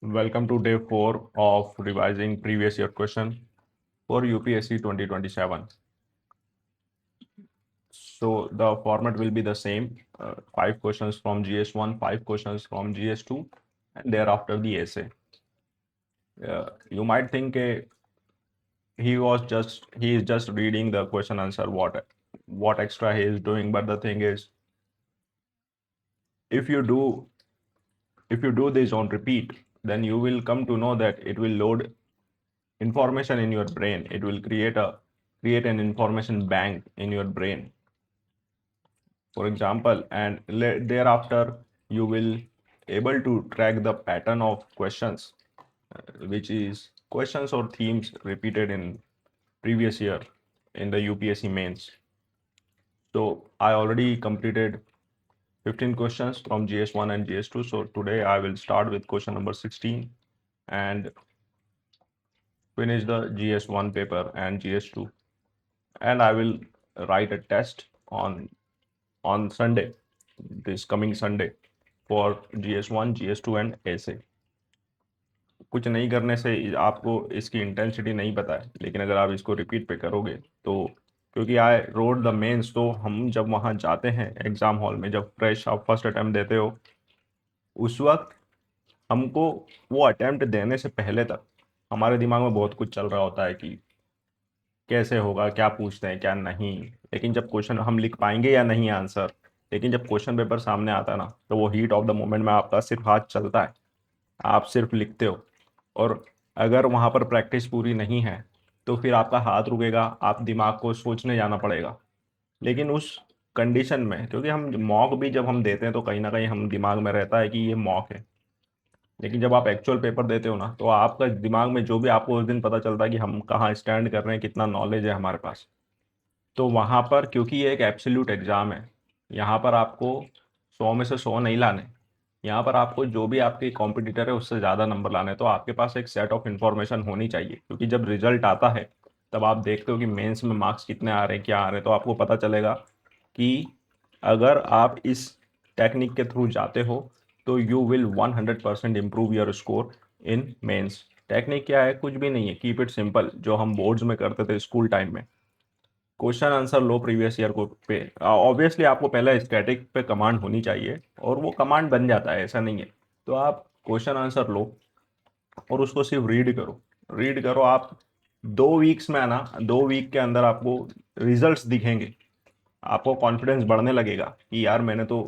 Welcome to day 4 of revising previous year question for UPSC 2027. So the format will be the same, 5 questions from GS1, 5 questions from GS2, and thereafter the essay. You might think he is just reading the question answer, what extra he is doing, but the thing is, if you do this on repeat, then you will come to know that it will load information in your brain. It will create an information bank in your brain, for example, and thereafter you will able to track the pattern of questions, which is questions or themes repeated in previous year in the UPSC mains. So I already completed 15 questions from GS1 and GS2. So today I will start with question number 16 and finish the GS1 paper and GS2, and I will write a test on Sunday, this coming Sunday, for GS1, GS2 and essay. कुछ नहीं करने से आपको इसकी intensity नहीं पता है, लेकिन अगर आप इसको रिपीट पे करोगे तो, क्योंकि आई रोड द मेंस, तो हम जब वहाँ जाते हैं एग्जाम हॉल में, जब फ्रेश आप फर्स्ट अटैम्प्ट देते हो, उस वक्त हमको वो अटैम्प्ट देने से पहले तक हमारे दिमाग में बहुत कुछ चल रहा होता है कि कैसे होगा, क्या पूछते हैं क्या नहीं, लेकिन जब क्वेश्चन हम लिख पाएंगे या नहीं आंसर, लेकिन जब क्वेश्चन पेपर सामने आता है ना, तो वो हीट ऑफ द मोमेंट में आपका सिर्फ हाथ चलता है, आप सिर्फ लिखते हो, और अगर वहाँ पर प्रैक्टिस पूरी नहीं है तो फिर आपका हाथ रुकेगा, आप दिमाग को सोचने जाना पड़ेगा। लेकिन उस कंडीशन में, क्योंकि हम मॉक भी जब हम देते हैं तो कहीं ना कहीं हम दिमाग में रहता है कि ये मॉक है, लेकिन जब आप एक्चुअल पेपर देते हो ना, तो आपका दिमाग में जो भी आपको उस दिन पता चलता है कि हम कहाँ स्टैंड कर रहे हैं, कितना नॉलेज है हमारे पास, तो वहाँ पर, क्योंकि ये एक एब्सोल्यूट एग्जाम है, यहाँ पर आपको 100 में से 100 नहीं लाने, यहाँ पर आपको जो भी आपके कॉम्पिटिटर है उससे ज़्यादा नंबर लाने, तो आपके पास एक सेट ऑफ इन्फॉर्मेशन होनी चाहिए, क्योंकि जब रिजल्ट आता है तब आप देखते हो कि मेंस में मार्क्स कितने आ रहे हैं, क्या आ रहे हैं, तो आपको पता चलेगा कि अगर आप इस टेक्निक के थ्रू जाते हो तो you will 100% improve your score in mains. Technique क्या है? कुछ भी नहीं है, कीप इट सिंपल, जो हम बोर्ड्स में करते थे स्कूल टाइम में। क्वेश्चन आंसर लो प्रीवियस ईयर को पे, ऑब्वियसली आपको पहले स्टैटिक पे कमांड होनी चाहिए और वो कमांड बन जाता है, ऐसा नहीं है। तो आप क्वेश्चन आंसर लो और उसको सिर्फ रीड करो आप। 2 वीक्स में आना, 2 वीक के अंदर आपको रिजल्ट्स दिखेंगे, आपको कॉन्फिडेंस बढ़ने लगेगा कि यार मैंने तो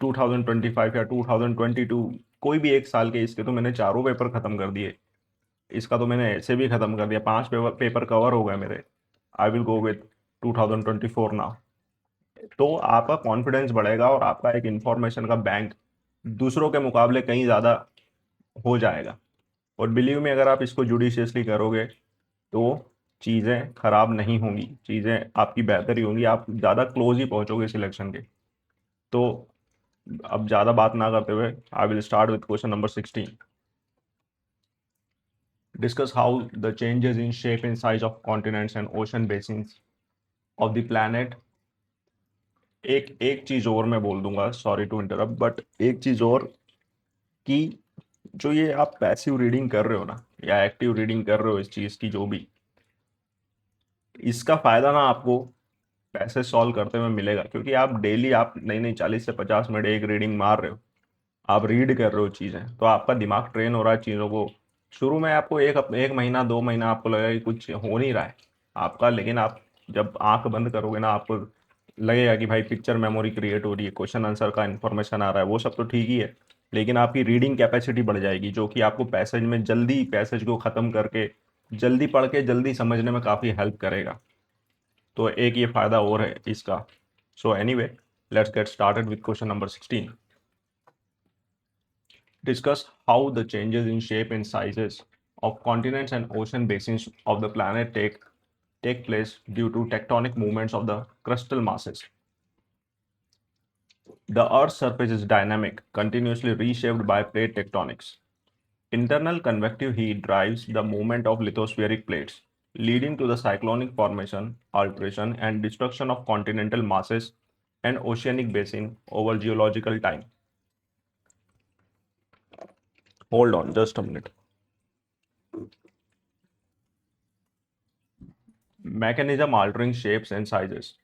2025 या 2022, कोई भी एक साल के इसके तो मैंने चारों पेपर खत्म कर दिए, इसका तो मैंने ऐसे भी खत्म कर दिया, 5 पेपर कवर हो गए मेरे। I will go with 2024 now. तो आपका कॉन्फिडेंस बढ़ेगा और आपका एक इंफॉर्मेशन का बैंक दूसरों के मुकाबले कहीं ज़्यादा हो जाएगा। और बिलीव में, अगर आप इसको जुडिशियसली करोगे तो चीज़ें खराब नहीं होंगी, चीज़ें आपकी बेहतर ही होंगी, आप ज़्यादा क्लोज ही पहुंचोगे सिलेक्शन के। तो अब ज़्यादा बात ना करते हुए I will start with question number 16। Discuss how the changes in shape and size of continents and ocean basins of the planet। एक चीज और मैं बोल दूंगा, सॉरी टू इंटरप्ट, बट एक चीज और, कि जो ये आप पैसिव रीडिंग कर रहे हो ना, या एक्टिव रीडिंग कर रहे हो इस चीज की, जो भी, इसका फायदा ना आपको पैसे सॉल्व करते हुए मिलेगा, क्योंकि आप डेली आप नहीं नहीं 40 से 50 मिनट एक रीडिंग मार रहे हो, आप रीड कर रहे हो चीजें, तो आपका दिमाग ट्रेन हो रहा है चीजों को। शुरू में आपको एक महीना 2 महीना आपको लगेगा कि कुछ हो नहीं रहा है आपका, लेकिन आप जब आंख बंद करोगे ना, आपको लगेगा कि भाई पिक्चर मेमोरी क्रिएट हो रही है, क्वेश्चन आंसर का इन्फॉर्मेशन आ रहा है, वो सब तो ठीक ही है, लेकिन आपकी रीडिंग कैपेसिटी बढ़ जाएगी, जो कि आपको पैसेज में जल्दी पैसेज को ख़त्म करके जल्दी पढ़ के जल्दी समझने में काफ़ी हेल्प करेगा। तो एक ये फ़ायदा और है इसका। So anyway, let's get started with question number 16। Discuss how the changes in shape and sizes of continents and ocean basins of the planet take place due to tectonic movements of the crustal masses. The Earth's surface is dynamic, continuously reshaped by plate tectonics. Internal convective heat drives the movement of lithospheric plates, leading to the cyclonic formation, alteration, and destruction of continental masses and oceanic basin over geological time. Hold on, just a minute. Mechanism altering shapes and sizes.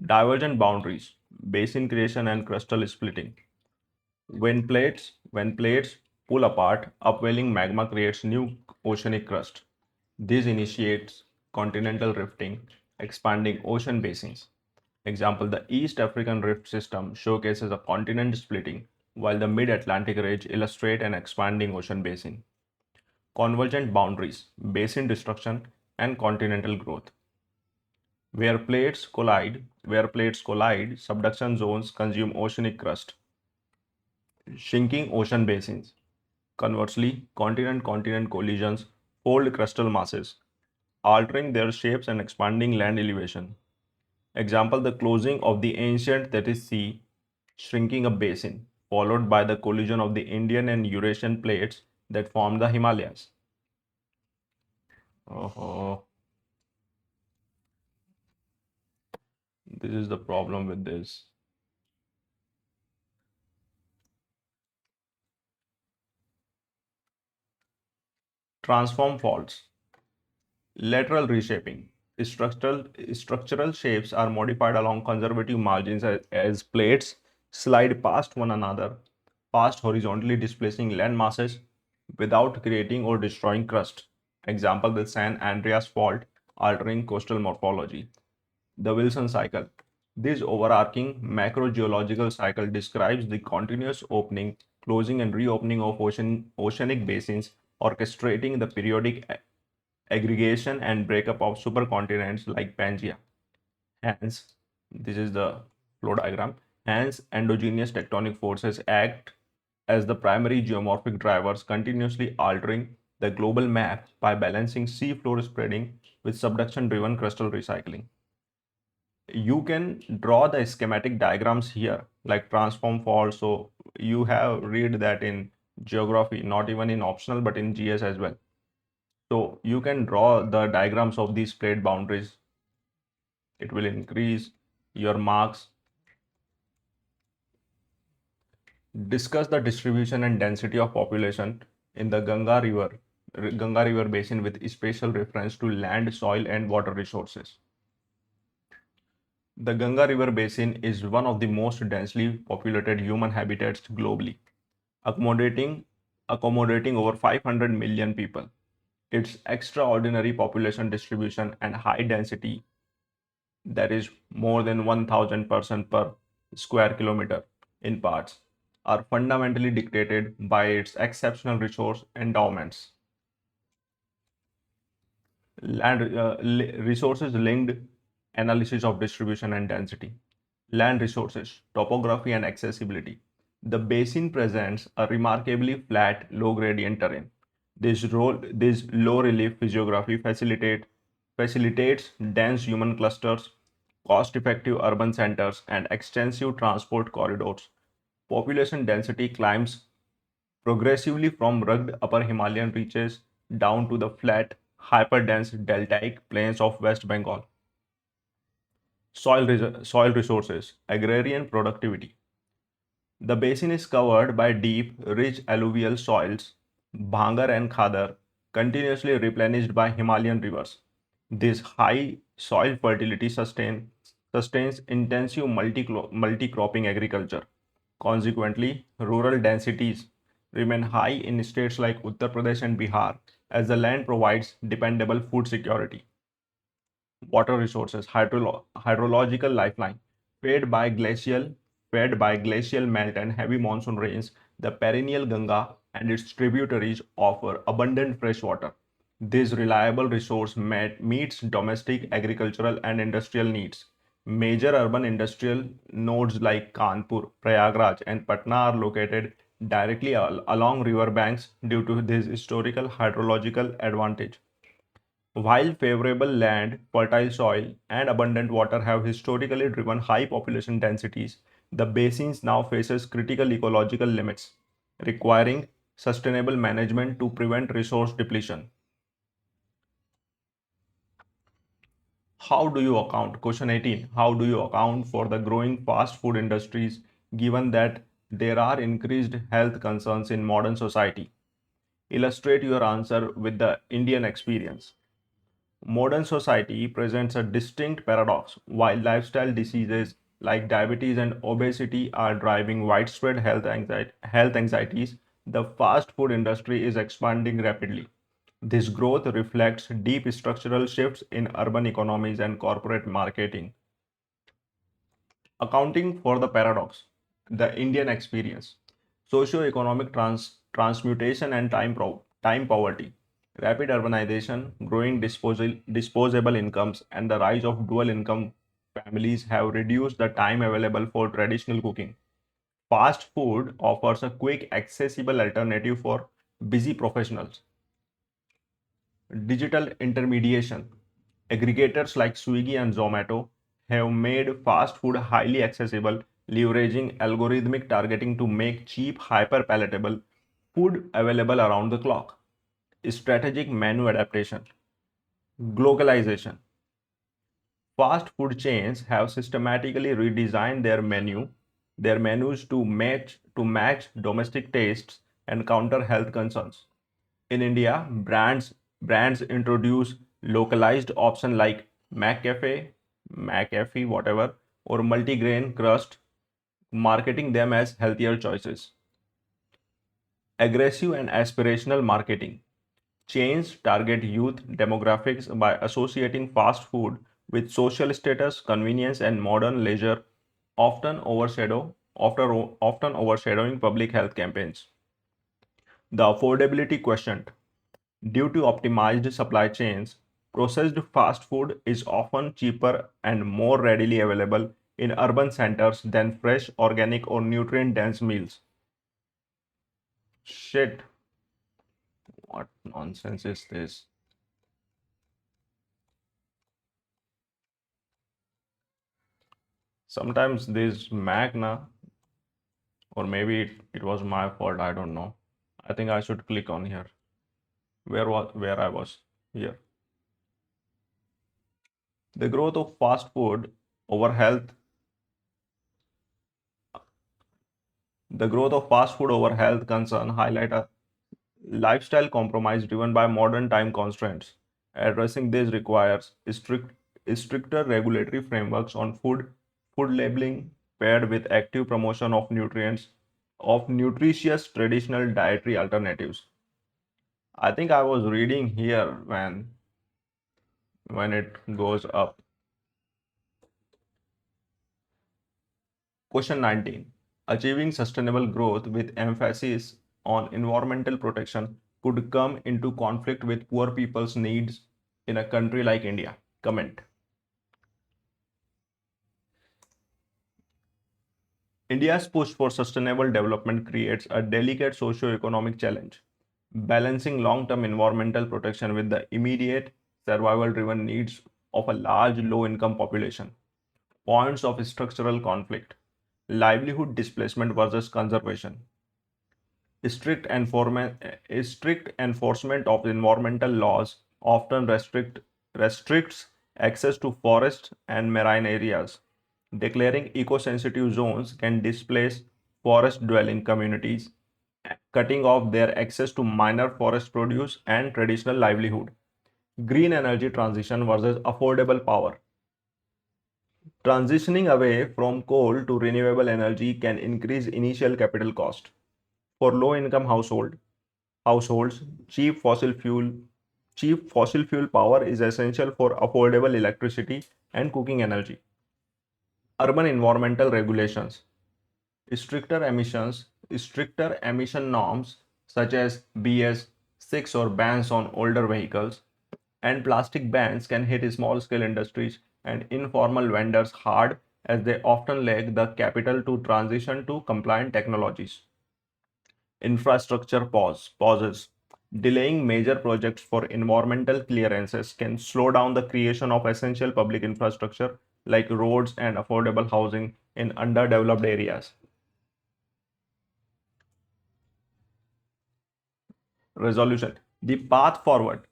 Divergent boundaries, basin creation and crustal splitting. When plates pull apart, upwelling magma creates new oceanic crust. This initiates continental rifting, expanding ocean basins. Example, the East African Rift System showcases a continent splitting, while the Mid-Atlantic Ridge illustrates an expanding ocean basin. Convergent boundaries, basin destruction, and continental growth. Where plates collide, subduction zones consume oceanic crust, shrinking ocean basins. Conversely, continent-continent collisions fold crustal masses, altering their shapes and expanding land elevation. Example, the closing of the ancient Tethys Sea, shrinking a basin, followed by the collision of the Indian and Eurasian plates that form the Himalayas. Oh, this is the problem with this. Transform faults. Lateral reshaping. Structural shapes are modified along conservative margins as plates slide past one another, past horizontally displacing land masses without creating or destroying crust. Example, the San Andreas Fault altering coastal morphology. The Wilson cycle. This overarching macrogeological cycle describes the continuous opening, closing, and reopening of oceanic basins, orchestrating the periodic aggregation and breakup of supercontinents like Pangaea. Hence, this is the flow diagram. Hence, endogenous tectonic forces act as the primary geomorphic drivers, continuously altering the global map by balancing sea floor spreading with subduction driven crustal recycling. You can draw the schematic diagrams here, like transform fault. So you have read that in geography, not even in optional, but in GS as well. So you can draw the diagrams of these plate boundaries. It will increase your marks. Discuss the distribution and density of population in the Ganga River basin with special reference to land, soil, and water resources. The Ganga River basin is one of the most densely populated human habitats globally, accommodating accommodating over 500 million people. Its extraordinary population distribution and high density, that is more than 1000 person per square kilometer in parts, are fundamentally dictated by its exceptional resource endowments. Resources linked analysis of distribution and density. Land resources, topography, and accessibility. The basin presents a remarkably flat, low gradient terrain. This low relief physiography facilitates dense human clusters, cost effective urban centers, and extensive transport corridors. Population density climbs progressively from rugged upper Himalayan reaches down to the flat, hyperdense deltaic plains of West Bengal. Soil resources, agrarian productivity. The basin is covered by deep, rich alluvial soils, Bhangar and Khadar, continuously replenished by Himalayan rivers. This high soil fertility sustains intensive multi-cropping agriculture. Consequently, rural densities remain high in states like Uttar Pradesh and Bihar as the land provides dependable food security. Water resources, hydrological lifeline, fed by glacial, fed by glacial melt and heavy monsoon rains, the perennial Ganga and its tributaries offer abundant fresh water. This reliable resource meets domestic, agricultural, and industrial needs. Major urban industrial nodes like Kanpur, Prayagraj, and Patna are located directly along river banks due to this historical hydrological advantage. While favorable land, fertile soil, and abundant water have historically driven high population densities, the basins now faces critical ecological limits, requiring sustainable management to prevent resource depletion. How do you account? Question 18. How do you account for the growing fast food industries given that There are increased health concerns in modern society. Illustrate your answer with the Indian experience. Modern society presents a distinct paradox. While lifestyle diseases like diabetes and obesity are driving widespread health anxieties, the fast food industry is expanding rapidly. This growth reflects deep structural shifts in urban economies and corporate marketing. Accounting for the paradox, the Indian experience, socio-economic transmutation and time poverty, rapid urbanization, growing disposable incomes, and the rise of dual income families have reduced the time available for traditional cooking. Fast food offers a quick, accessible alternative for busy professionals. Digital intermediation. Aggregators like Swiggy and Zomato have made fast food highly accessible, leveraging algorithmic targeting to make cheap, hyper palatable food available around the clock. Strategic menu adaptation. Globalization. Fast food chains have systematically redesigned their menus to match domestic tastes and counter health concerns. In India, brands introduce localized options like McCafe, whatever, or multigrain crust, marketing them as healthier choices. Aggressive and aspirational marketing. Chains target youth demographics by associating fast food with social status, convenience, and modern leisure, often overshadowing public health campaigns. The affordability quotient. Due to optimized supply chains, processed fast food is often cheaper and more readily available in urban centers than fresh, organic, or nutrient dense meals. Shit, what nonsense is this? Sometimes this Magna, or maybe it was my fault, I don't know. I think I should click on here. Where I was? Here. The growth of fast food over health the growth of fast food over health concern highlight a lifestyle compromise driven by modern time constraints. Addressing this requires stricter regulatory frameworks on food labeling, paired with active promotion of nutritious traditional dietary alternatives. I think I was reading here when it goes up. Question 19. Achieving sustainable growth with emphasis on environmental protection could come into conflict with poor people's needs in a country like India. Comment. India's push for sustainable development creates a delicate socio-economic challenge, balancing long-term environmental protection with the immediate survival-driven needs of a large low-income population. Points of structural conflict. Livelihood displacement versus conservation. Strict enforcement of environmental laws often restricts access to forests and marine areas. Declaring eco-sensitive zones can displace forest-dwelling communities, cutting off their access to minor forest produce and traditional livelihood. Green energy transition versus affordable power. Transitioning away from coal to renewable energy can increase initial capital cost. For low-income households, cheap fossil fuel power is essential for affordable electricity and cooking energy. Urban environmental regulations. Stricter emission norms such as BS6 or bans on older vehicles and plastic bans can hit small scale industries and informal vendors hard as they often lack the capital to transition to compliant technologies. Infrastructure pauses. Delaying major projects for environmental clearances can slow down the creation of essential public infrastructure like roads and affordable housing in underdeveloped areas. Resolution. The path forward.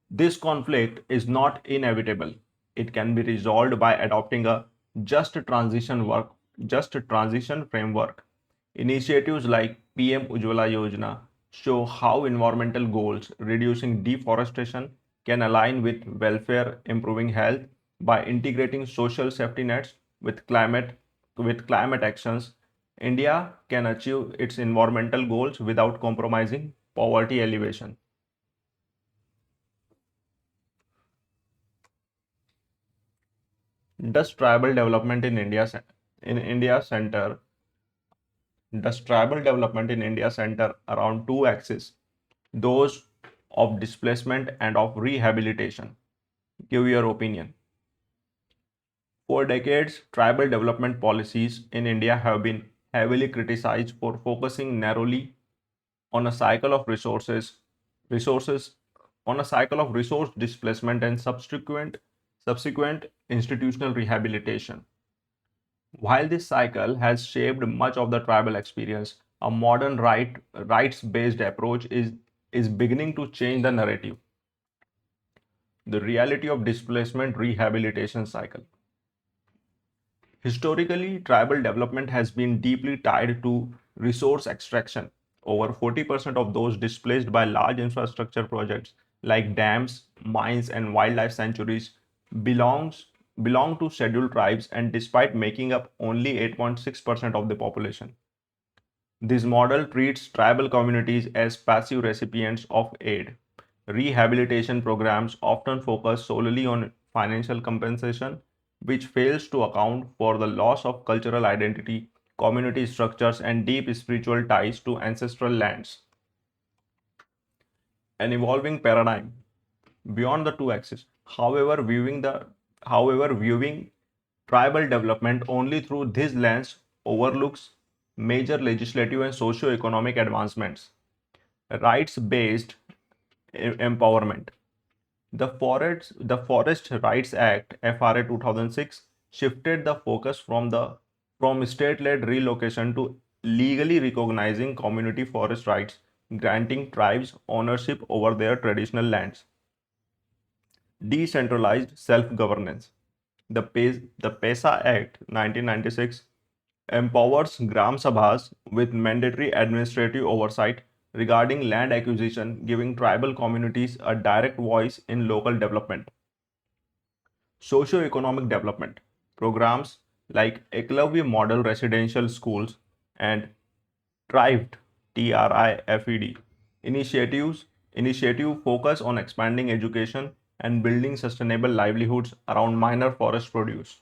This conflict is not inevitable. It can be resolved by adopting a just transition framework, Initiatives like PM Ujjwala Yojana show how environmental goals, reducing deforestation, can align with welfare, improving health by integrating social safety nets with climate actions. India can achieve its environmental goals without compromising poverty alleviation. Does tribal development in India center Does tribal development in India center around two axes, those of displacement and of rehabilitation? Give your opinion. For decades, tribal development policies in India have been heavily criticized for focusing narrowly on a cycle of resources on a cycle of resource displacement and subsequent institutional rehabilitation. While this cycle has shaped much of the tribal experience, a modern rights-based approach is beginning to change the narrative. The reality of displacement rehabilitation cycle. Historically, tribal development has been deeply tied to resource extraction. Over 40% of those displaced by large infrastructure projects like dams, mines, and wildlife sanctuaries belongs belong to scheduled tribes, and despite making up only 8.6% of the population. This model treats tribal communities as passive recipients of aid. Rehabilitation programs often focus solely on financial compensation, which fails to account for the loss of cultural identity, community structures, and deep spiritual ties to ancestral lands. An evolving paradigm beyond the two axes. However, viewing tribal development only through this lens overlooks major legislative and socio-economic advancements. Rights-based empowerment. The Forest Rights Act (FRA) 2006 shifted the focus from state-led relocation to legally recognizing community forest rights, granting tribes ownership over their traditional lands. Decentralized self-governance. The PESA Act 1996 empowers Gram Sabhas with mandatory administrative oversight regarding land acquisition, giving tribal communities a direct voice in local development. Socio-economic development programs like Eklavya Model Residential Schools and Thrived TRIFED initiative focus on expanding education and building sustainable livelihoods around minor forest produce.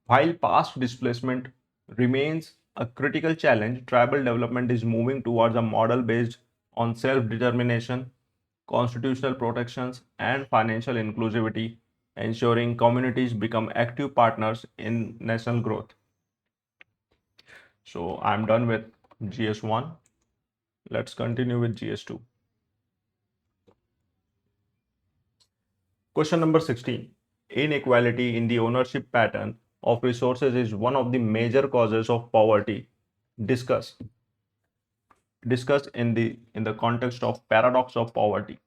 While past displacement remains a critical challenge, tribal development is moving towards a model based on self determination, constitutional protections, and financial inclusivity, ensuring communities become active partners in national growth. So, I'm done with GS1. Let's continue with GS2. Question number 16. Inequality in the ownership pattern of resources is one of the major causes of poverty. Discuss. Discussed in the context of paradox of poverty.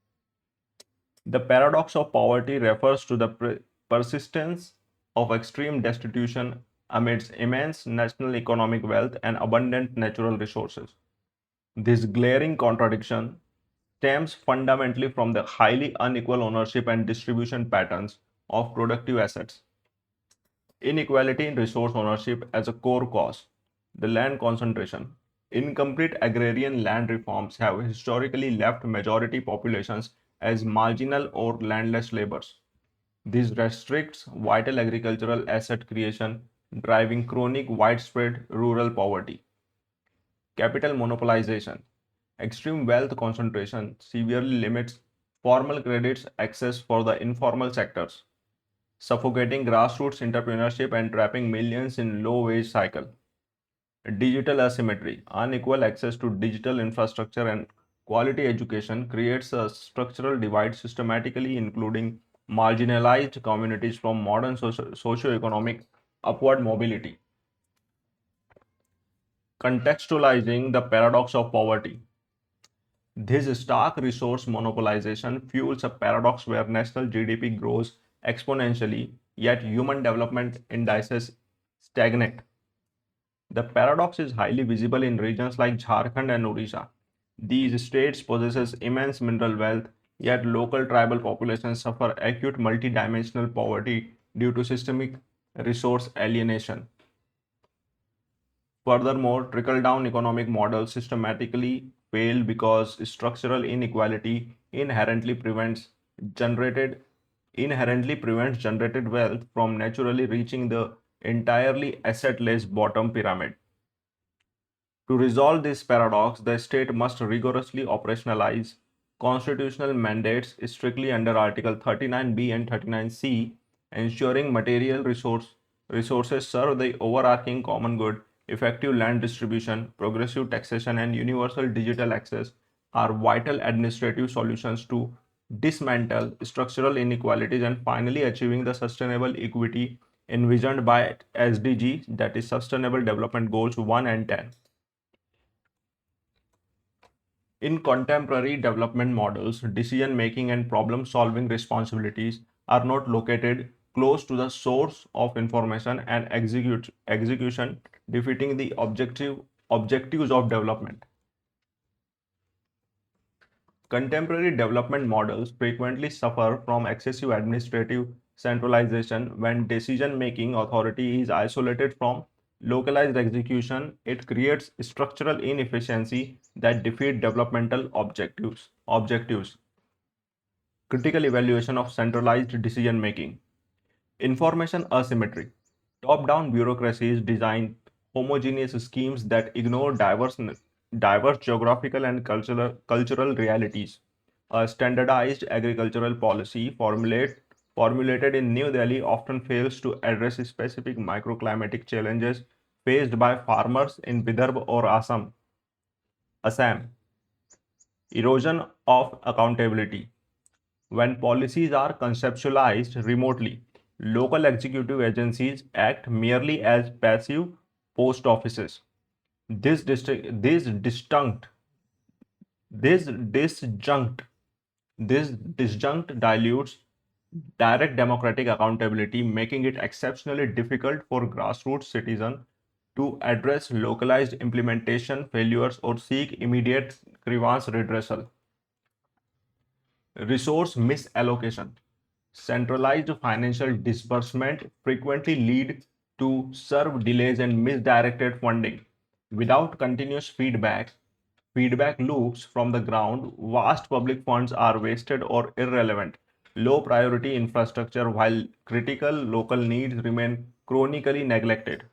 The paradox of poverty refers to the persistence of extreme destitution amidst immense national economic wealth and abundant natural resources. This glaring contradiction stems fundamentally from the highly unequal ownership and distribution patterns of productive assets. Inequality in resource ownership as a core cause. The land concentration. Incomplete agrarian land reforms have historically left majority populations as marginal or landless laborers. This restricts vital agricultural asset creation, driving chronic widespread rural poverty. Capital monopolization. Extreme wealth concentration severely limits formal credits access for the informal sectors, suffocating grassroots entrepreneurship and trapping millions in low wage cycle. Digital asymmetry, unequal access to digital infrastructure and quality education creates a structural divide systematically including marginalized communities from modern socio-economic upward mobility. Contextualizing the paradox of poverty. This stark resource monopolization fuels a paradox where national GDP grows exponentially, yet human development indices stagnate. The paradox is highly visible in regions like Jharkhand and Odisha. These states possess immense mineral wealth, yet local tribal populations suffer acute multidimensional poverty due to systemic resource alienation. Furthermore, trickle-down economic models systematically fail because structural inequality generated inherently prevents generated wealth from naturally reaching the entirely asset-less bottom pyramid. To resolve this paradox, the state must rigorously operationalize constitutional mandates strictly under Article 39B and 39C, ensuring resources serve the overarching common good. Effective land distribution, progressive taxation, and universal digital access are vital administrative solutions to dismantle structural inequalities and finally achieving the sustainable equity envisioned by SDG, that is Sustainable Development Goals 1 and 10. In contemporary development models, decision making and problem solving responsibilities are not located close to the source of information and execution, defeating the objectives of development. Contemporary development models frequently suffer from excessive administrative centralization. When decision-making authority is isolated from localized execution, it creates structural inefficiency that defeat developmental objectives. Critical evaluation of centralized decision-making. Information asymmetry. Top-down bureaucracies design homogeneous schemes that ignore diverse geographical and cultural realities. A standardized agricultural policy formulated in New Delhi often fails to address specific microclimatic challenges faced by farmers in Vidarbha or Assam. Erosion of accountability. When policies are conceptualized remotely, local executive agencies act merely as passive post offices. This, distinct, this disjunct, this disjunct, this disjunct dilutes direct democratic accountability, making it exceptionally difficult for grassroots citizens to address localized implementation failures or seek immediate grievance redressal. Resource misallocation. Centralized financial disbursement frequently lead to serve delays and misdirected funding. Without continuous feedback loops from the ground, vast public funds are wasted or irrelevant. Low priority infrastructure while critical local needs remain chronically neglected.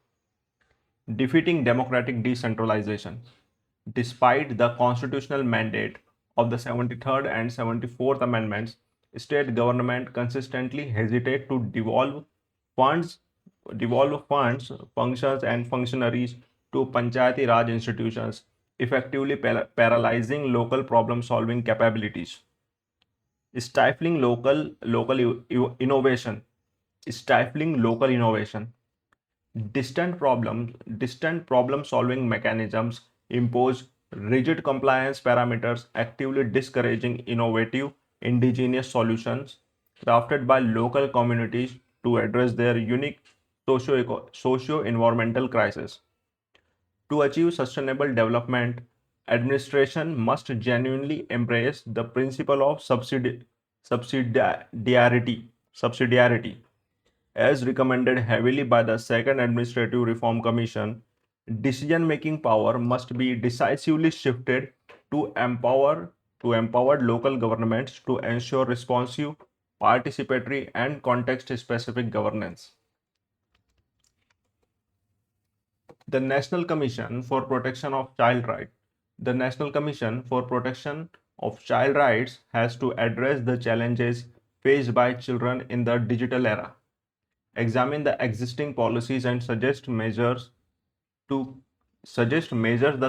Defeating democratic decentralization. Despite the constitutional mandate of the 73rd and 74th Amendments, state government consistently hesitate to funds, devolve funds, functions, and functionaries to Panchayati Raj institutions, effectively paralyzing local problem-solving capabilities. Stifling innovation. Stifling local innovation. Distant problem solving mechanisms impose rigid compliance parameters, actively discouraging innovative indigenous solutions crafted by local communities to address their unique socio-environmental crisis. To achieve sustainable development, administration must genuinely embrace the principle of subsidiarity, as recommended heavily by the Second Administrative Reform Commission. Decision-making power must be decisively shifted to empower local governments to ensure responsive, participatory, and context-specific governance. The National Commission for Protection of Child Rights. The National Commission for Protection of Child Rights has to address the challenges faced by children in the digital era, examine the existing policies and suggest measures the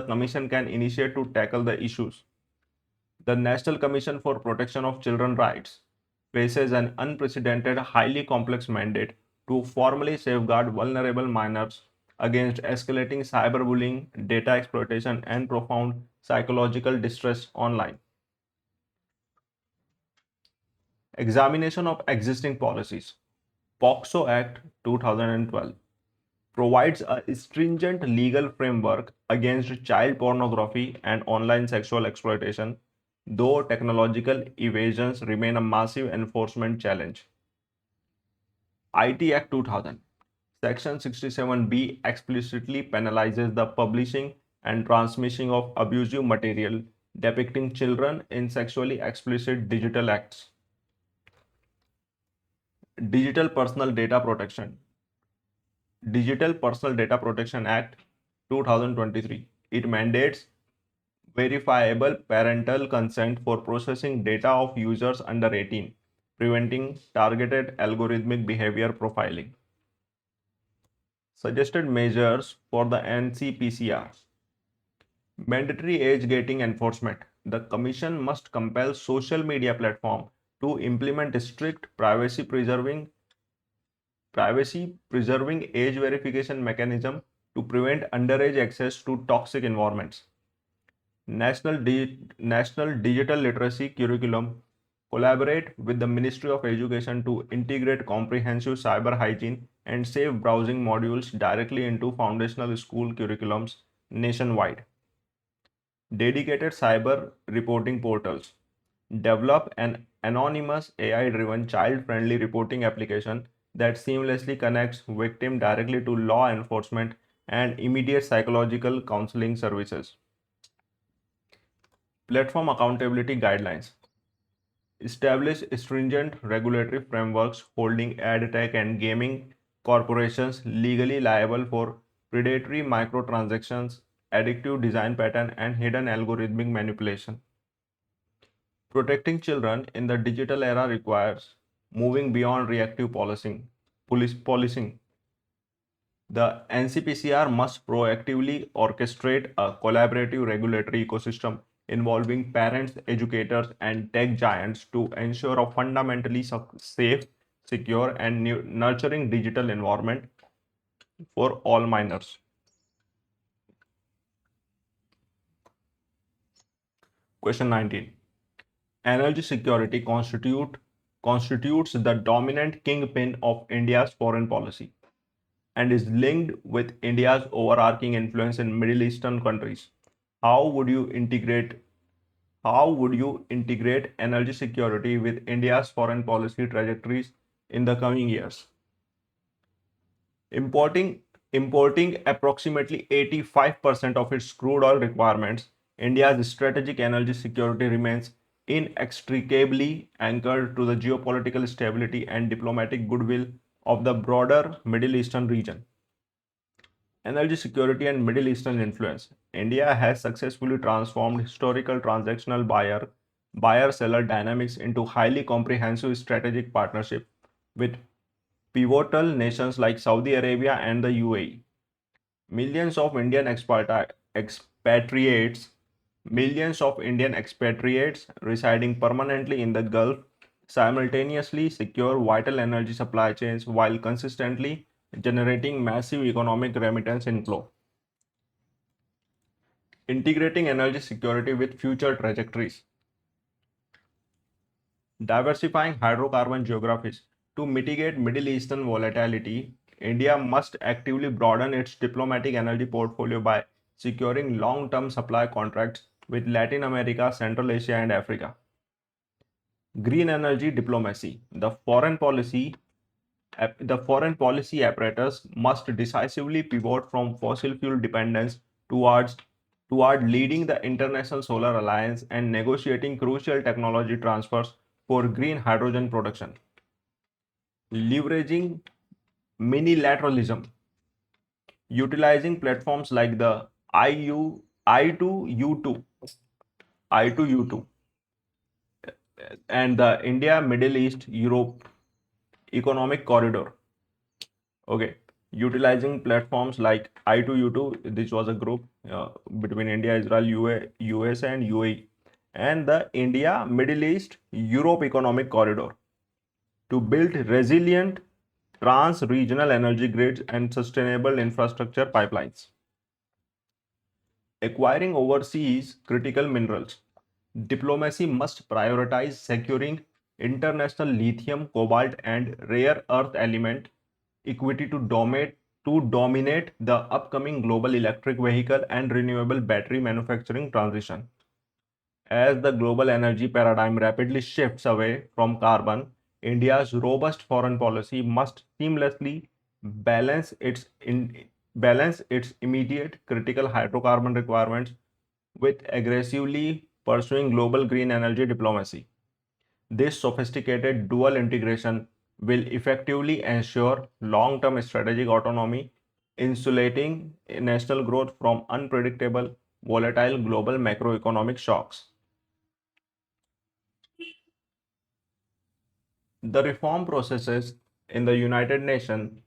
commission can initiate to tackle the issues. The National Commission for Protection of Children's Rights faces an unprecedented, highly complex mandate to formally safeguard vulnerable minors against escalating cyberbullying, data exploitation, and profound psychological distress online. Examination of existing policies. POCSO Act 2012 provides a stringent legal framework against child pornography and online sexual exploitation, though technological evasions remain a massive enforcement challenge. IT Act 2000. Section 67B explicitly penalizes the publishing and transmission of abusive material depicting children in sexually explicit digital acts. Digital Personal Data Protection. Digital Personal Data Protection Act 2023. It mandates verifiable parental consent for processing data of users under 18, preventing targeted algorithmic behavior profiling. Suggested measures for the NCPCR. Mandatory age gating enforcement. The Commission must compel social media platforms to implement strict privacy preserving age verification mechanism to prevent underage access to toxic environments. National Digital Literacy Curriculum collaborate with the Ministry of Education to integrate comprehensive cyber hygiene and safe browsing modules directly into foundational school curriculums nationwide. Dedicated cyber reporting portals. Develop an anonymous AI-driven child-friendly reporting application that seamlessly connects victim directly to law enforcement and immediate psychological counseling services. Platform accountability guidelines. Establish stringent regulatory frameworks holding ad tech and gaming corporations legally liable for predatory microtransactions, addictive design pattern, and hidden algorithmic manipulation. Protecting children in the digital era requires moving beyond reactive policing. The NCPCR must proactively orchestrate a collaborative regulatory ecosystem involving parents, educators, and tech giants to ensure a fundamentally safe, secure, and nurturing digital environment for all minors. Question 19. Energy security constitutes the dominant kingpin of India's foreign policy and is linked with India's overarching influence in Middle Eastern countries. How would you integrate energy security with India's foreign policy trajectories in the coming years? Importing approximately 85% of its crude oil requirements, India's strategic energy security remains inextricably anchored to the geopolitical stability and diplomatic goodwill of the broader Middle Eastern region. Energy security and Middle Eastern influence. India has successfully transformed historical transactional buyer-seller dynamics into highly comprehensive strategic partnership with pivotal nations like Saudi Arabia and the UAE. Millions of Indian expatriates residing permanently in the Gulf simultaneously secure vital energy supply chains while consistently generating massive economic remittance inflow. Integrating energy security with future trajectories. Diversifying hydrocarbon geographies. To mitigate Middle Eastern volatility, India must actively broaden its diplomatic energy portfolio by securing long-term supply contracts with Latin America, Central Asia, and Africa. Green energy diplomacy. The foreign policy apparatus must decisively pivot from fossil fuel dependence toward leading the International Solar Alliance and negotiating crucial technology transfers for green hydrogen production. Leveraging minilateralism, utilizing platforms like the I2U2 and the India Middle East Europe Economic Corridor. Okay, utilizing platforms like I2U2, this was a group between India, Israel, US, and UAE, and the India Middle East Europe Economic Corridor to build resilient trans-regional energy grids and sustainable infrastructure pipelines. Acquiring overseas critical minerals. Diplomacy must prioritize securing international lithium, cobalt, and rare earth element equity to to dominate the upcoming global electric vehicle and renewable battery manufacturing transition. As the global energy paradigm rapidly shifts away from carbon, India's robust foreign policy must seamlessly balance balance its immediate critical hydrocarbon requirements with aggressively pursuing global green energy diplomacy. This sophisticated dual integration will effectively ensure long-term strategic autonomy, insulating national growth from unpredictable, volatile global macroeconomic shocks. The reform processes in the United Nations,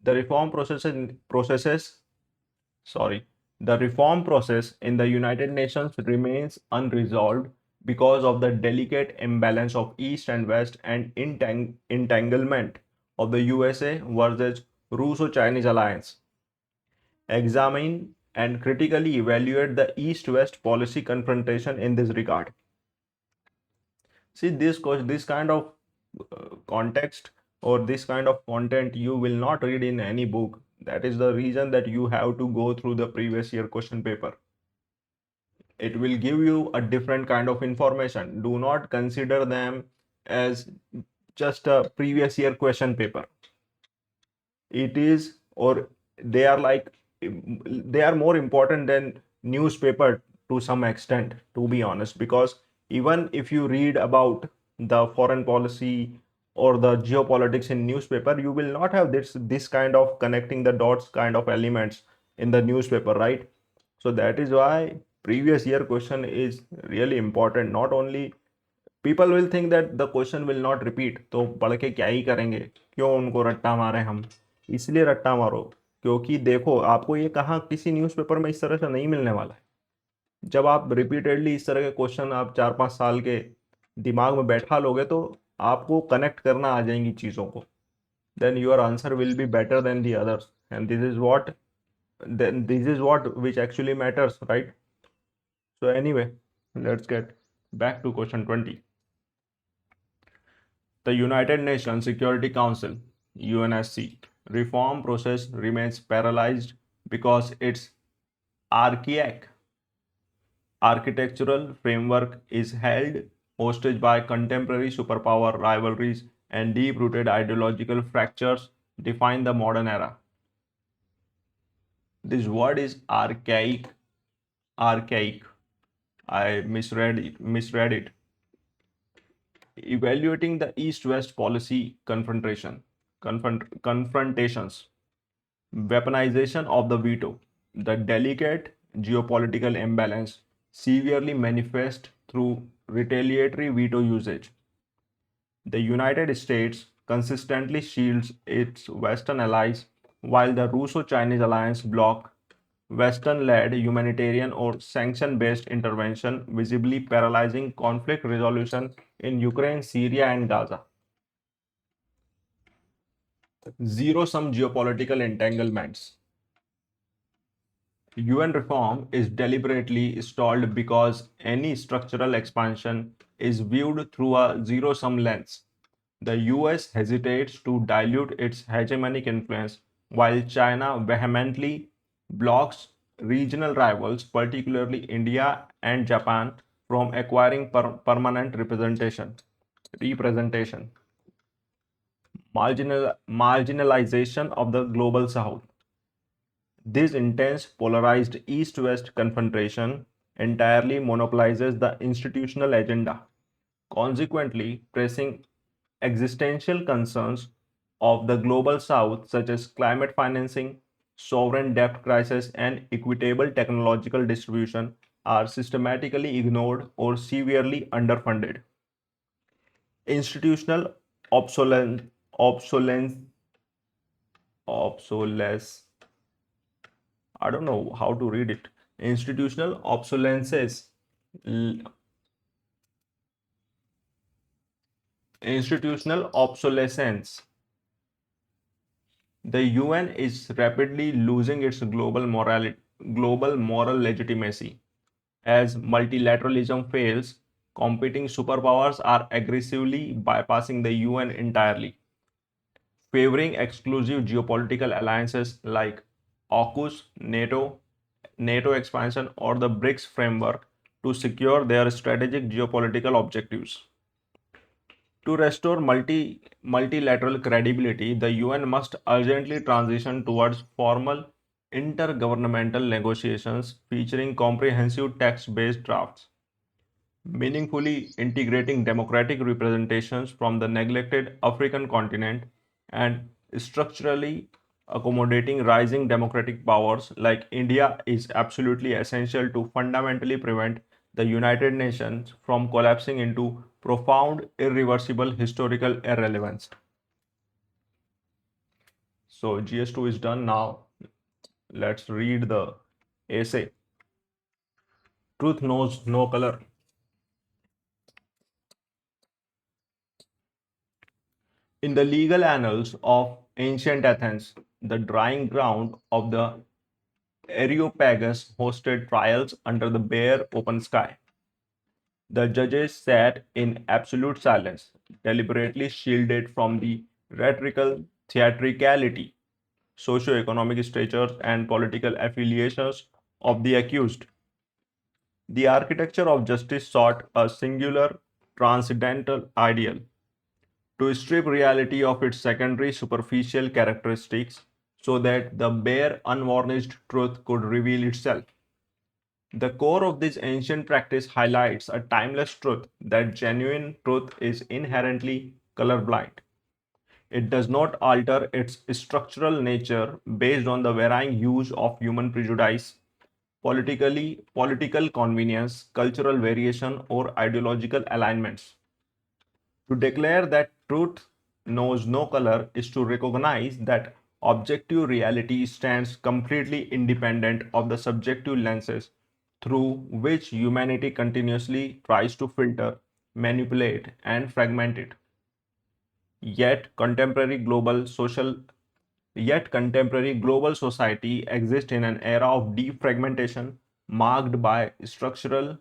the reform processes, sorry, the reform process in the United Nations remains unresolved because of the delicate imbalance of East and West and entanglement of the USA versus Russo-Chinese alliance. Examine and critically evaluate the East-West policy confrontation in this regard. See, this kind of context or this kind of content you will not read in any book. That is the reason that you have to go through the previous year question paper. It will give you a different kind of information. Do not consider them as just a previous year question paper. It is, or they are like, they are more important than newspaper to some extent, to be honest, because even if you read about the foreign policy or the geopolitics in newspaper, you will not have this kind of connecting the dots kind of elements in the newspaper, right? So that is why previous year question is really important. Not only people will think that the question will not repeat, तो पढ़ के क्या ही करेंगे, क्यों उनको रट्टा मारे हम, इसलिए रट्टा मारो क्योंकि देखो आपको ये कहाँ किसी न्यूज़पेपर में इस तरह से नहीं मिलने वाला है। जब आप रिपीटेडली इस तरह के क्वेश्चन आप 4-5 साल के दिमाग में बैठा लोगे तो आपको कनेक्ट करना आ जाएंगी चीज़ों को, then your answer will be better than the others, and this is what which actually matters, right? So anyway, let's get back to question 20. The United Nations Security Council (UNSC) reform process remains paralyzed because its archaic architectural framework is held hostage by contemporary superpower rivalries and deep-rooted ideological fractures define the modern era. This word is archaic. Archaic. I misread it. Evaluating the East-West policy confrontations, weaponization of the veto, the delicate geopolitical imbalance severely manifest through retaliatory veto usage. The United States consistently shields its Western allies while the Russo-Chinese alliance block Western-led humanitarian or sanction-based intervention, visibly paralyzing conflict resolution in Ukraine, Syria, and Gaza. Zero-sum geopolitical entanglements. UN reform is deliberately stalled because any structural expansion is viewed through a zero-sum lens. The US hesitates to dilute its hegemonic influence, while China vehemently blocks regional rivals, particularly India and Japan, from acquiring permanent representation. Marginalization of the global south. This intense polarized East-West confrontation entirely monopolizes the institutional agenda, consequently pressing existential concerns of the global south such as climate financing, sovereign debt crisis, and equitable technological distribution are systematically ignored or severely underfunded. Institutional obsolescence, I don't know how to read it. Institutional obsolescence. Institutional obsolescence. The UN is rapidly losing its global moral legitimacy. As multilateralism fails, competing superpowers are aggressively bypassing the UN entirely. favoring exclusive geopolitical alliances like AUKUS, NATO expansion, or the BRICS framework to secure their strategic geopolitical objectives. To restore multilateral credibility, the UN must urgently transition towards formal intergovernmental negotiations featuring comprehensive text-based drafts, meaningfully integrating democratic representations from the neglected African continent and structurally accommodating rising democratic powers like India is absolutely essential to fundamentally prevent the United Nations from collapsing into profound, irreversible historical irrelevance. So, GS2 is done now. Let's read the essay. Truth knows no color. In the legal annals of ancient Athens, the drying ground of the Areopagus hosted trials under the bare open sky. The judges sat in absolute silence, deliberately shielded from the rhetorical theatricality, socio-economic statures, and political affiliations of the accused. The architecture of justice sought a singular transcendental ideal to strip reality of its secondary superficial characteristics so that the bare unvarnished truth could reveal itself. The core of this ancient practice highlights a timeless truth that genuine truth is inherently colorblind. It does not alter its structural nature based on the varying use of human prejudice, political convenience, cultural variation, or ideological alignments. To declare that truth knows no color is to recognize that objective reality stands completely independent of the subjective lenses through which humanity continuously tries to filter, manipulate, and fragment it. Yet contemporary global society exists in an era of deep fragmentation marked by structural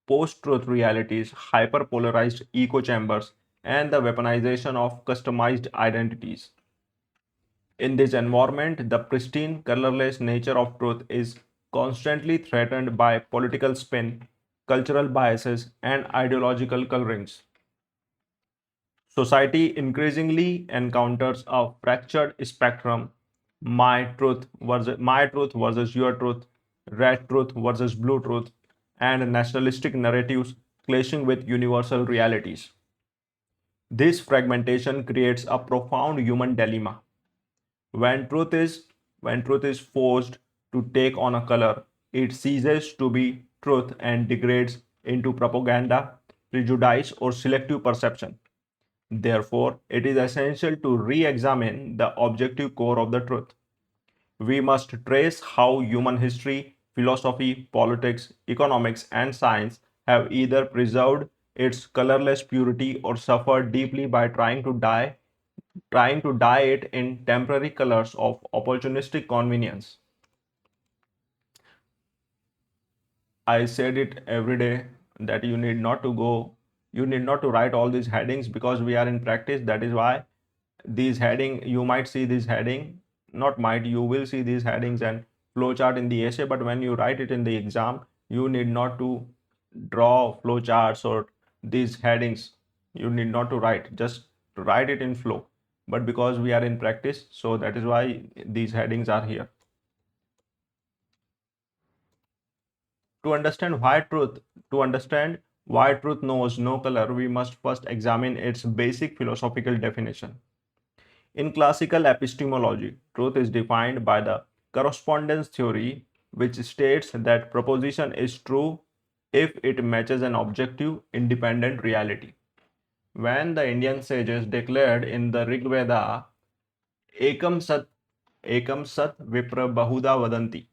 post-truth realities, hyperpolarized echo chambers, and the weaponization of customized identities. In this environment, the pristine, colorless nature of truth is constantly threatened by political spin, cultural biases, and ideological colorings. Society increasingly encounters a fractured spectrum: my truth versus your truth, red truth versus blue truth, and nationalistic narratives clashing with universal realities. This fragmentation creates a profound human dilemma. When truth is when truth is forced to take on a color, it ceases to be truth and degrades into propaganda, prejudice, or selective perception. Therefore, it is essential to re examine the objective core of the truth. We must trace how human history, philosophy, politics, economics, and science have either preserved its colorless purity or suffered deeply by trying to dye it in temporary colors of opportunistic convenience. I said it every day that you need not to write all these headings because we are in practice. That is why you might see this heading, not might, you will see these headings and flowchart in the essay, but when you write it in the exam, you need not to draw flowcharts or these headings. You need not to write, just write it in flow. But because we are in practice, so that is why these headings are here. To understand why truth, to understand why truth knows no color, we must first examine its basic philosophical definition. In classical epistemology, truth is defined by the correspondence theory, which states that proposition is true if it matches an objective, independent reality. When the Indian sages declared in the Rig Veda, Ekam Sat, Ekam Sat Vipra Bahuda Vadanti,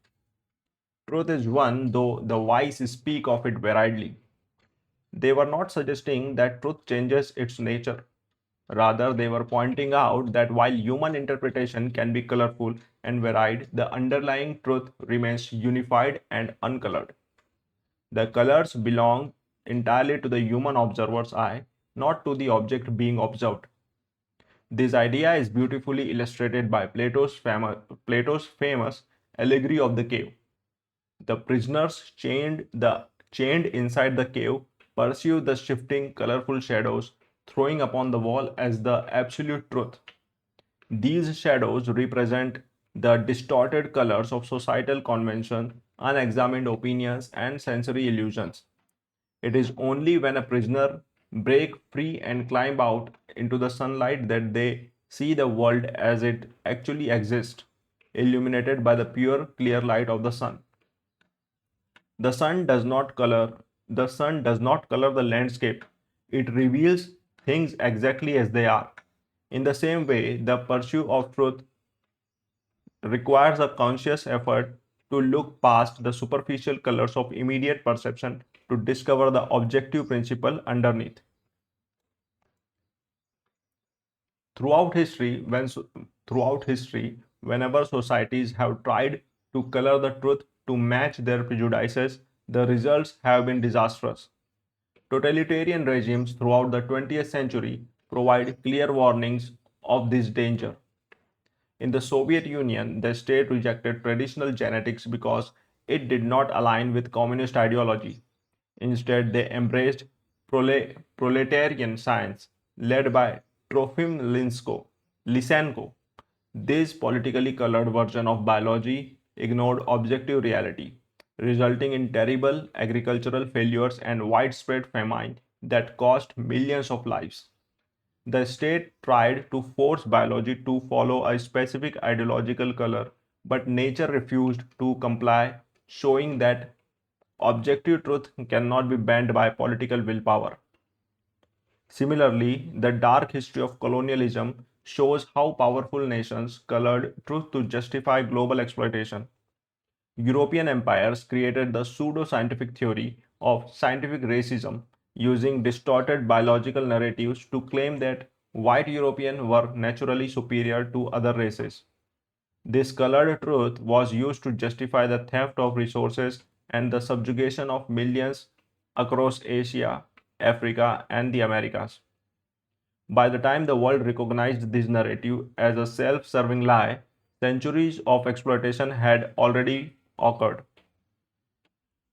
truth is one, though the wise speak of it variedly. They were not suggesting that truth changes its nature. Rather, they were pointing out that while human interpretation can be colorful and varied, the underlying truth remains unified and uncolored. The colors belong entirely to the human observer's eye, not to the object being observed. This idea is beautifully illustrated by Plato's famous allegory of the cave. The prisoners chained inside the cave pursue the shifting, colorful shadows throwing upon the wall as the absolute truth. These shadows represent the distorted colors of societal convention, unexamined opinions, and sensory illusions. It is only when a prisoner break free and climb out into the sunlight that they see the world as it actually exists, illuminated by the pure, clear light of the sun. The sun does not color the landscape. It reveals things exactly as they are. In the same way, the pursuit of truth requires a conscious effort to look past the superficial colors of immediate perception to discover the objective principle underneath. Throughout history, whenever societies have tried to color the truth to match their prejudices, the results have been disastrous. Totalitarian regimes throughout the 20th century provide clear warnings of this danger. In the Soviet Union, the state rejected traditional genetics because it did not align with communist ideology. Instead, they embraced proletarian science led by Trofim Lysenko. This politically colored version of biology ignored objective reality, resulting in terrible agricultural failures and widespread famine that cost millions of lives. The state tried to force biology to follow a specific ideological color, but nature refused to comply, showing that objective truth cannot be bent by political willpower. Similarly, the dark history of colonialism shows how powerful nations colored truth to justify global exploitation. European empires created the pseudo-scientific theory of scientific racism using distorted biological narratives to claim that white Europeans were naturally superior to other races. This colored truth was used to justify the theft of resources and the subjugation of millions across Asia, Africa, and the Americas. By the time the world recognized this narrative as a self serving lie, centuries of exploitation had already occurred.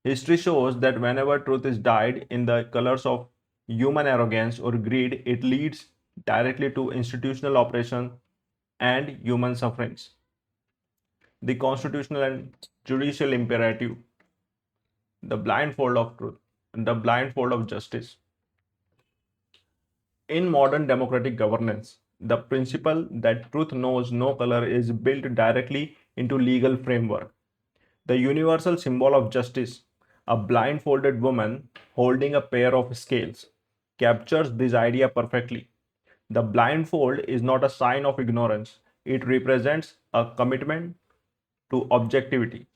History shows that whenever truth is dyed in the colors of human arrogance or greed, it leads directly to institutional oppression and human sufferings. The constitutional and judicial imperative, the blindfold of truth, the blindfold of justice. In modern democratic governance, the principle that truth knows no color is built directly into legal framework. The universal symbol of justice, a blindfolded woman holding a pair of scales, captures this idea perfectly. The blindfold is not a sign of ignorance, it represents a commitment to objectivity.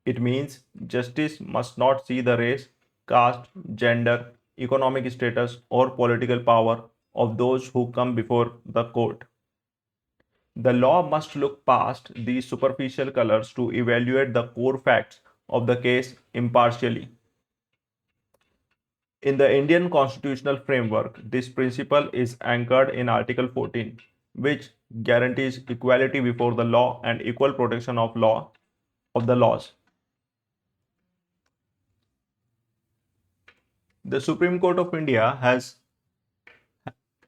It means justice must not see the race, caste, gender, economic status, or political power of those who come before the court. The law must look past these superficial colors to evaluate the core facts of the case impartially. In the Indian constitutional framework, this principle is anchored in Article 14, which guarantees equality before the law and equal protection of the laws. The Supreme Court of India has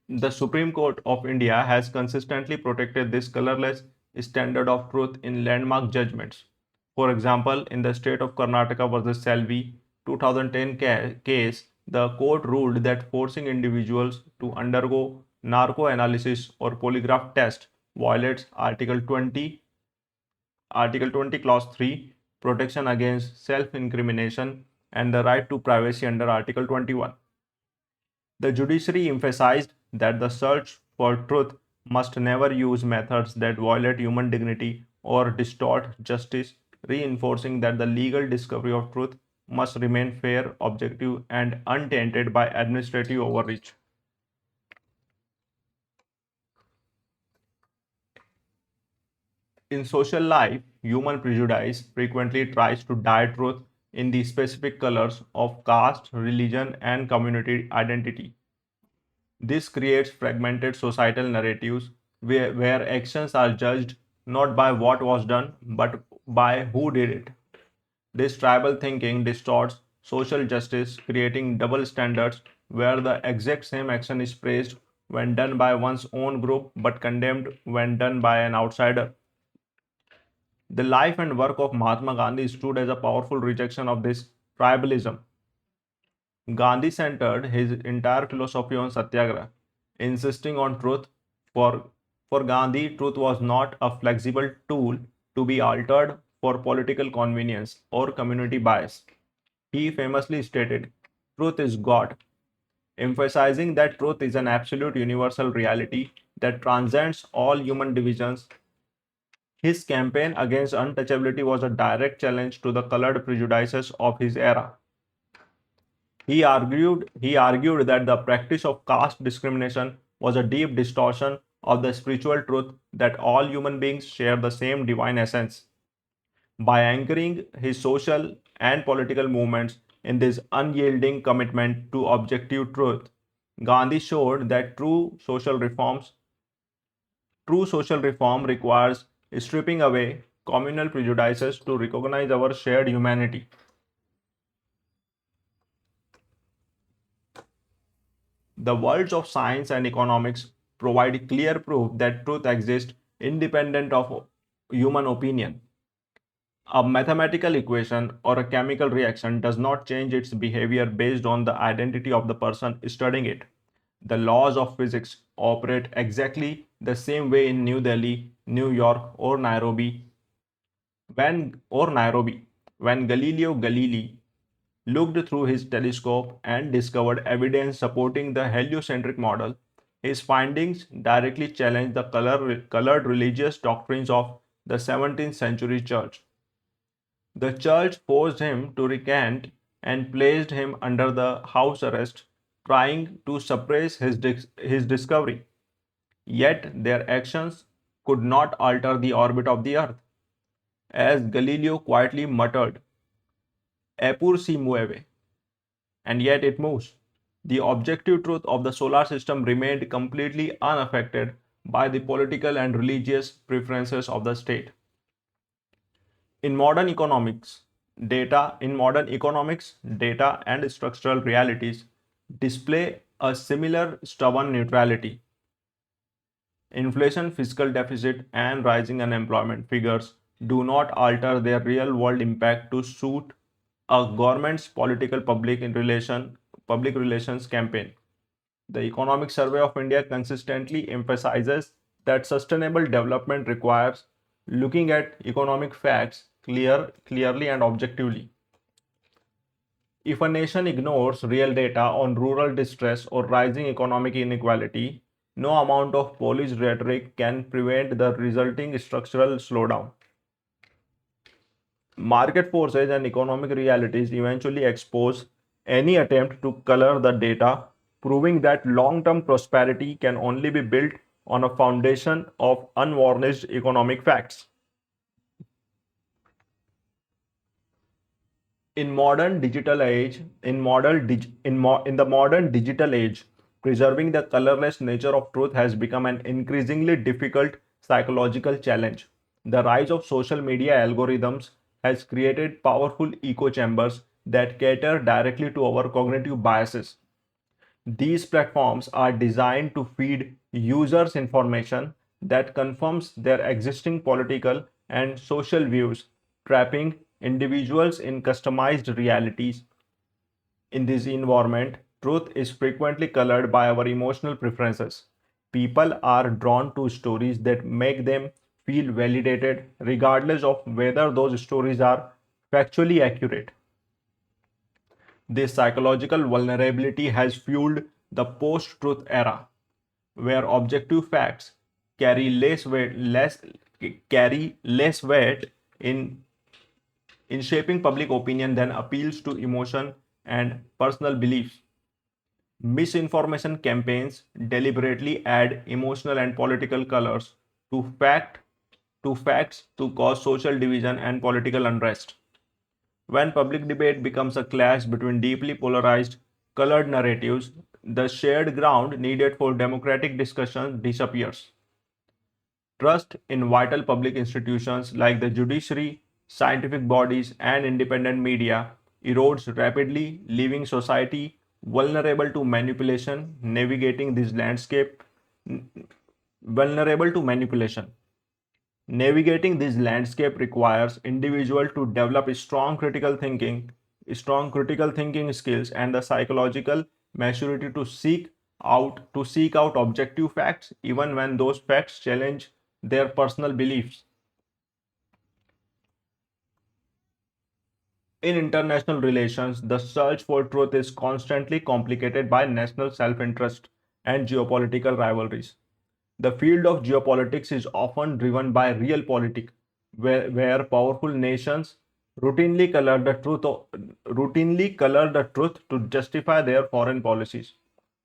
The Supreme Court of India has consistently protected this colorless standard of truth in landmark judgments. For example, in the state of Karnataka versus Salvi 2010 case, the court ruled that forcing individuals to undergo narco analysis or polygraph test violates Article 20 Clause 3, protection against self-incrimination, and the right to privacy under Article 21. The judiciary emphasized that the search for truth must never use methods that violate human dignity or distort justice, reinforcing that the legal discovery of truth must remain fair, objective, and untainted by administrative overreach. In social life, human prejudice frequently tries to dye truth in the specific colors of caste, religion, and community identity. This creates fragmented societal narratives where actions are judged not by what was done but by who did it. This tribal thinking distorts social justice, creating double standards where the exact same action is praised when done by one's own group but condemned when done by an outsider. The life and work of Mahatma Gandhi stood as a powerful rejection of this tribalism. Gandhi centered his entire philosophy on satyagraha, insisting on truth. For, for Gandhi, truth was not a flexible tool to be altered for political convenience or community bias. He famously stated, "Truth is God," emphasizing that truth is an absolute universal reality that transcends all human divisions. His campaign against untouchability was a direct challenge to the colored prejudices of his era. He argued that the practice of caste discrimination was a deep distortion of the spiritual truth that all human beings share the same divine essence. By anchoring his social and political movements in this unyielding commitment to objective truth, Gandhi showed that true social reform requires stripping away communal prejudices to recognize our shared humanity. The worlds of science and economics provide clear proof that truth exists independent of human opinion. A mathematical equation or a chemical reaction does not change its behavior based on the identity of the person studying it. The laws of physics operate exactly the same way in New Delhi, New York, or Nairobi. When Galileo Galilei looked through his telescope and discovered evidence supporting the heliocentric model, his findings directly challenged the colored religious doctrines of the 17th century church. The church forced him to recant and placed him under the house arrest, trying to suppress his discovery. Yet their actions could not alter the orbit of the earth. As Galileo quietly muttered, "Eppur si muove," and yet it moves. The objective truth of the solar system remained completely unaffected by the political and religious preferences of the state. In modern economics, data and structural realities display a similar stubborn neutrality. Inflation, fiscal deficit, and rising unemployment figures do not alter their real world impact to suit a government's public relations campaign. The Economic Survey of India consistently emphasizes that sustainable development requires looking at economic facts clearly and objectively. If a nation ignores real data on rural distress or rising economic inequality, no amount of police rhetoric can prevent the resulting structural slowdown. Market forces and economic realities eventually expose any attempt to color the data, proving that long term prosperity can only be built on a foundation of unvarnished economic facts. In the modern digital age, preserving the colorless nature of truth has become an increasingly difficult psychological challenge. The rise of social media algorithms has created powerful echo chambers that cater directly to our cognitive biases. These platforms are designed to feed users information that confirms their existing political and social views, trapping individuals in customized realities. In this environment, truth is frequently colored by our emotional preferences. People are drawn to stories that make them feel validated, regardless of whether those stories are factually accurate. This psychological vulnerability has fueled the post-truth era, where objective facts carry less weight in shaping public opinion than appeals to emotion and personal beliefs. Misinformation campaigns deliberately add emotional and political colors to facts to cause social division and political unrest. When public debate becomes a clash between deeply polarized colored narratives, the shared ground needed for democratic discussion disappears. Trust in vital public institutions like the judiciary, scientific bodies, and independent media erodes rapidly, leaving society vulnerable to manipulation. Vulnerable to manipulation. Navigating this landscape requires individuals to develop strong critical thinking skills, and the psychological maturity to seek out objective facts, even when those facts challenge their personal beliefs. In international relations, the search for truth is constantly complicated by national self-interest and geopolitical rivalries. The field of geopolitics is often driven by realpolitik, where powerful nations routinely color the truth to justify their foreign policies.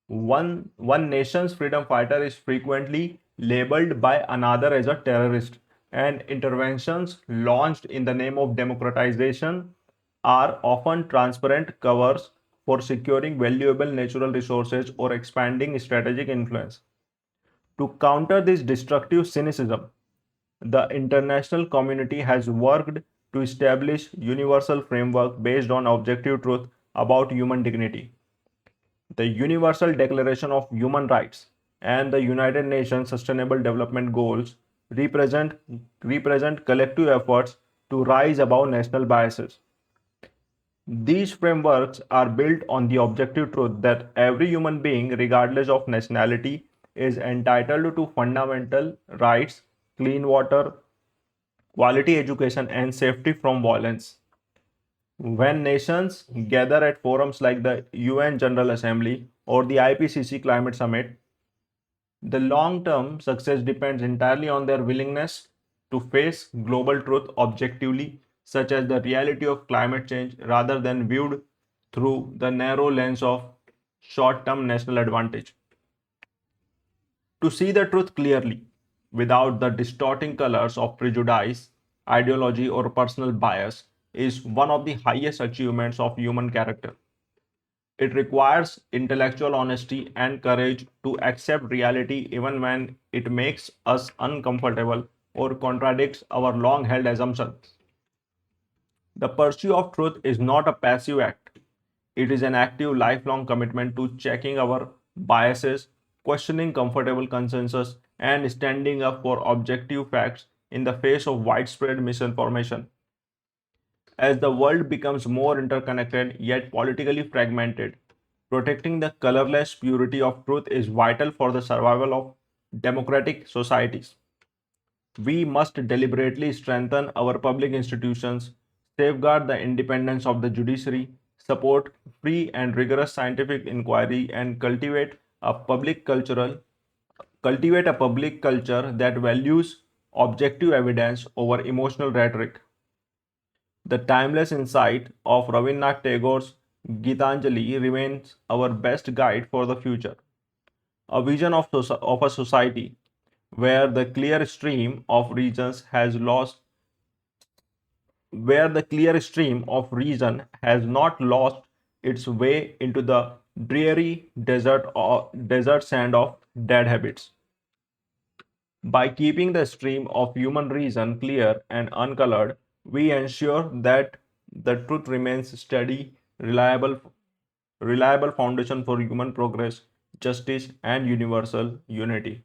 One nation's freedom fighter is frequently labeled by another as a terrorist, and interventions launched in the name of democratization are often transparent covers for securing valuable natural resources or expanding strategic influence. To counter this destructive cynicism, the international community has worked to establish universal framework based on objective truth about human dignity. The Universal Declaration of Human Rights and the United Nations Sustainable Development Goals represent collective efforts to rise above national biases. These frameworks are built on the objective truth that every human being, regardless of nationality, is entitled to fundamental rights, clean water, quality education, and safety from violence. When nations gather at forums like the UN General Assembly or the IPCC Climate Summit, the long term success depends entirely on their willingness to face global truth objectively, such as the reality of climate change, rather than viewed through the narrow lens of short term national advantage. To see the truth clearly, without the distorting colors of prejudice, ideology, or personal bias, is one of the highest achievements of human character. It requires intellectual honesty and courage to accept reality even when it makes us uncomfortable or contradicts our long held assumptions. The pursuit of truth is not a passive act, it is an active, lifelong commitment to checking our biases, questioning comfortable consensus, and standing up for objective facts in the face of widespread misinformation. As the world becomes more interconnected yet politically fragmented, protecting the colorless purity of truth is vital for the survival of democratic societies. We must deliberately strengthen our public institutions, safeguard the independence of the judiciary, support free and rigorous scientific inquiry, and cultivate a public culture that values objective evidence over emotional rhetoric. The timeless insight of Rabindranath Tagore's Gitanjali remains our best guide for the future. A vision of a society where the clear stream of reasons has lost where the clear stream of reason has not lost its way into the dreary desert sand of dead habits. By keeping the stream of human reason clear and uncolored, we ensure that the truth remains steady, reliable foundation for human progress, justice, and universal unity.